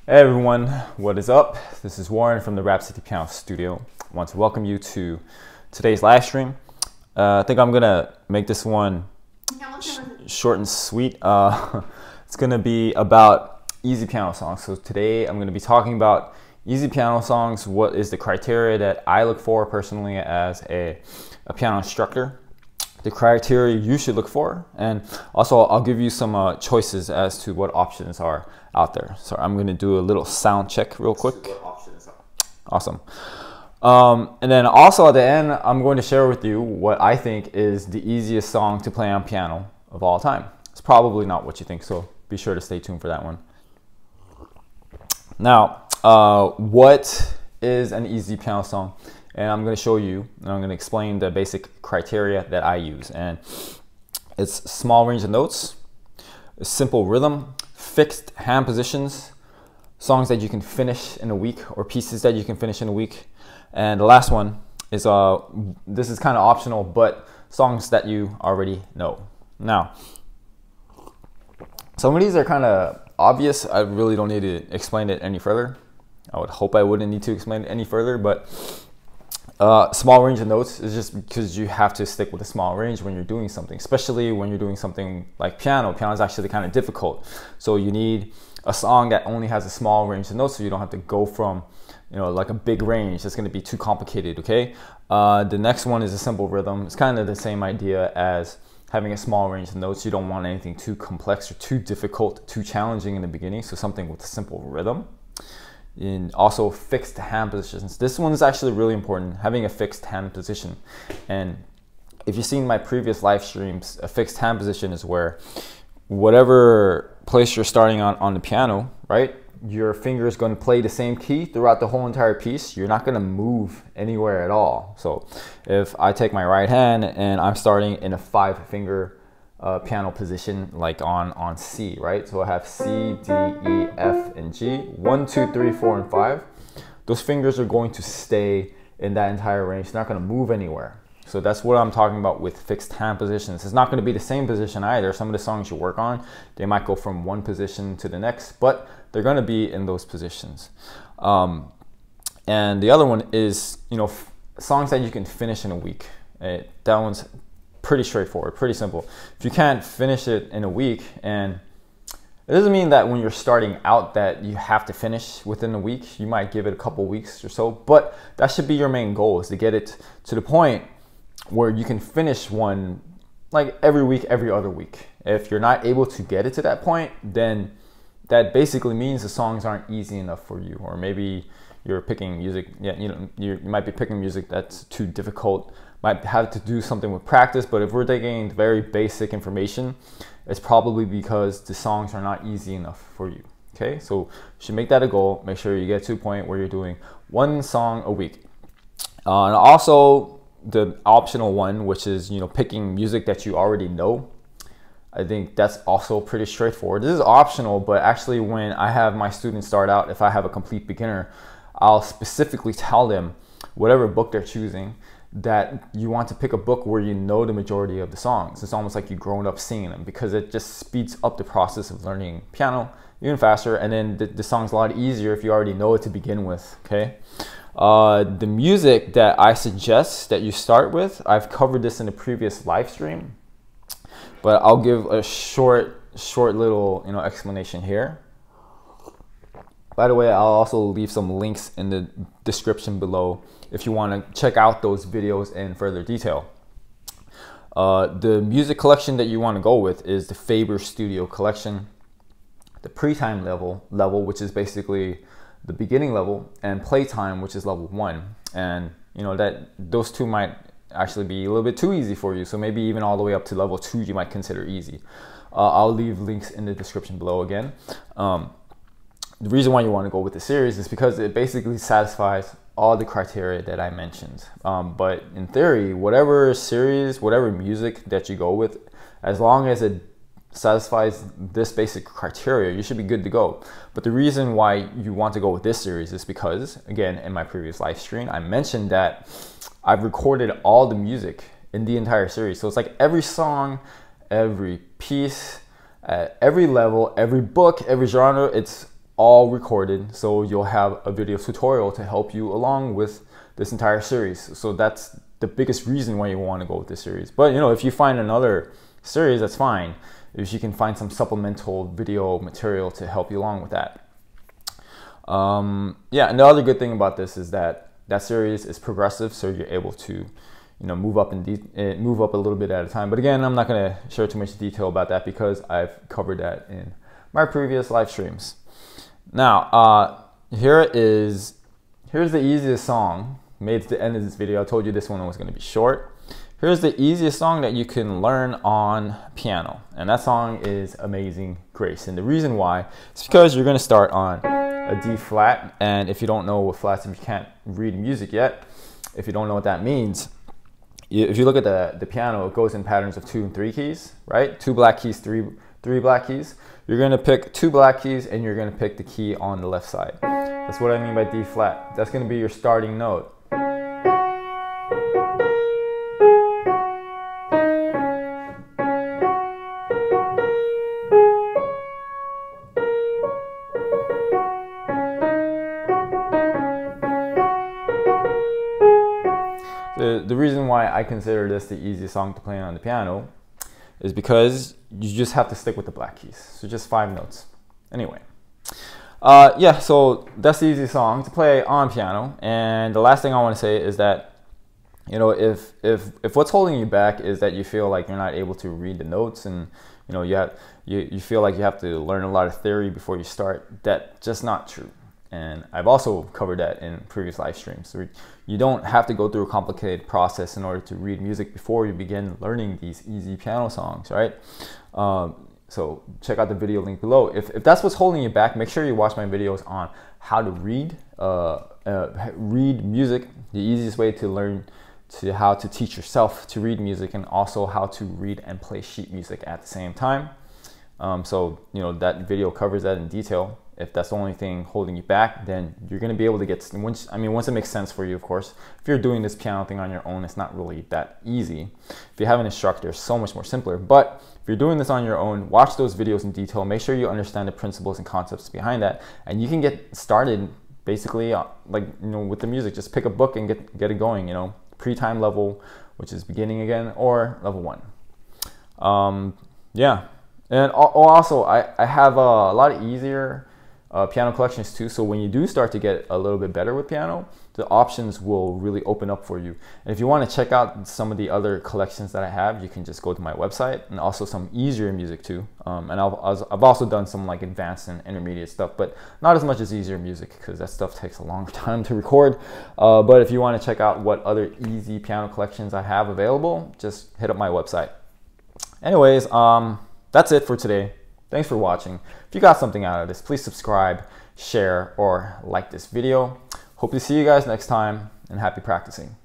Hey everyone, what is up? This is Warren from the Rap City Piano Studio. I want to welcome you to today's live stream. I think I'm gonna make this one short and sweet. It's gonna be about easy piano songs. So today I'm gonna be talking about easy piano songs. What is the criteria that I look for personally as a piano instructor? The criteria you should look for, and also I'll give you some choices as to what options are out there. So I'm going to do a little sound check real quick. Awesome. And then also at the end, I'm going to share with you what I think is the easiest song to play on piano of all time. It's probably not what you think, so be sure to stay tuned for that one. Now, what is an easy piano song? And I'm going to show you, and I'm going to explain the basic criteria that I use. And it's small range of notes, a simple rhythm, fixed hand positions, songs that you can finish in a week or pieces that you can finish in a week. And the last one is, this is kind of optional, but songs that you already know. Now, some of these are kind of obvious. I really don't need to explain it any further. I would hope I wouldn't need to explain it any further, but small range of notes is just because you have to stick with a small range when you're doing something, especially when you're doing something like piano. Piano is actually kind of difficult. So you need a song that only has a small range of notes so you don't have to go from, like a big range. It's going to be too complicated, okay? The next one is a simple rhythm. It's kind of the same idea as having a small range of notes. You don't want anything too complex or too difficult, too challenging in the beginning. So something with a simple rhythm. And also fixed hand positions. This one is actually really important, having a fixed hand position. And if you've seen my previous live streams, a fixed hand position is where whatever place you're starting on the piano, right? Your finger is going to play the same key throughout the whole entire piece. You're not going to move anywhere at all. So if I take my right hand and I'm starting in a 5-finger piano position, like on C, right? So I have C, D, E, F, and G. 1, 2, 3, 4, and 5. Those fingers are going to stay in that entire range. They're not going to move anywhere. So that's what I'm talking about with fixed hand positions. It's not going to be the same position either. Some of the songs you work on, they might go from one position to the next, but they're going to be in those positions. And the other one is, songs that you can finish in a week. That one's pretty straightforward, pretty simple. If you can't finish it in a week, and it doesn't mean that when you're starting out that you have to finish within a week. You might give it a couple weeks or so, but that should be your main goal, is to get it to the point where you can finish one like every week, every other week. If you're not able to get it to that point, then that basically means the songs aren't easy enough for you, or maybe you're picking music, you might be picking music that's too difficult, might have to do something with practice. But if we're taking very basic information, it's probably because the songs are not easy enough for you, okay? So you should make that a goal. Make sure you get to a point where you're doing one song a week. And also the optional one, which is, picking music that you already know. I think that's also pretty straightforward. This is optional, but actually when I have my students start out, if I have a complete beginner, I'll specifically tell them, whatever book they're choosing, that you want to pick a book where you know the majority of the songs. It's almost like you've grown up singing them, because it just speeds up the process of learning piano even faster. And then the song's a lot easier if you already know it to begin with, okay? The music that I suggest that you start with, I've covered this in a previous live stream, but I'll give a short little explanation here. By the way, I'll also leave some links in the description below if you want to check out those videos in further detail. The music collection that you want to go with is the Faber Studio collection, the Playtime level, which is basically the beginning level, and Playtime, which is level 1. And that those two might actually be a little bit too easy for you. So maybe even all the way up to level 2 you might consider easy. I'll leave links in the description below again. The reason why you want to go with the series is because it basically satisfies all the criteria that I mentioned. But in theory, whatever series, whatever music that you go with, as long as it satisfies this basic criteria, you should be good to go. But the reason why you want to go with this series is because, again, in my previous live stream, I mentioned that I've recorded all the music in the entire series. So it's like every song, every piece, every level, every book, every genre, it's all recorded, so you'll have a video tutorial to help you along with this entire series. So that's the biggest reason why you want to go with this series. But you know, if you find another series, that's fine. If you can find some supplemental video material to help you along with that. Yeah, and the other good thing about this is that that series is progressive, so you're able to, you know, move up a little bit at a time. But again, I'm not going to share too much detail about that because I've covered that in my previous live streams. Now, here's the easiest song. Made it to the end of this video. I told you this one was going to be short. Here's the easiest song that you can learn on piano, and that song is Amazing Grace. And the reason why is because you're going to start on a D flat, and if you don't know what flats, if you can't read music yet, if you don't know what that means, if you look at the piano, it goes in patterns of 2 and 3 keys, right? 2 black keys, three black keys. You're going to pick 2 black keys, and you're going to pick the key on the left side. That's what I mean by D flat. That's going to be your starting note. The reason why I consider this the easiest song to play on the piano is because you just have to stick with the black keys. So just 5 notes. Anyway, yeah, so that's the easiest song to play on piano. And the last thing I want to say is that, you know, if what's holding you back is that you feel like you're not able to read the notes, and you know, you feel like you have to learn a lot of theory before you start, that's just not true. And I've also covered that in previous live streams. So you don't have to go through a complicated process in order to read music before you begin learning these easy piano songs, right? So check out the video link below. If that's what's holding you back, make sure you watch my videos on how to read music, the easiest way to learn how to teach yourself to read music, and also how to read and play sheet music at the same time. So you know, that video covers that in detail. If that's the only thing holding you back, then you're going to be able to get, once it makes sense for you, of course. If you're doing this piano thing on your own, it's not really that easy. If you have an instructor, it's so much more simpler. But if you're doing this on your own, watch those videos in detail. Make sure you understand the principles and concepts behind that, and you can get started basically like, you know, with the music. Just pick a book and get it going. You know, pre-time level, which is beginning again, or level 1. Yeah, and also I have a lot of easier piano collections too, so when you do start to get a little bit better with piano, the options will really open up for you. And if you want to check out some of the other collections that I have, you can just go to my website, and also some easier music too. And I've also done some like advanced and intermediate stuff, but not as much as easier music, because that stuff takes a long time to record. But if you want to check out what other easy piano collections I have available, just hit up my website. Anyways, that's it for today. Thanks for watching. If you got something out of this, please subscribe, share, or like this video. Hope to see you guys next time, and happy practicing.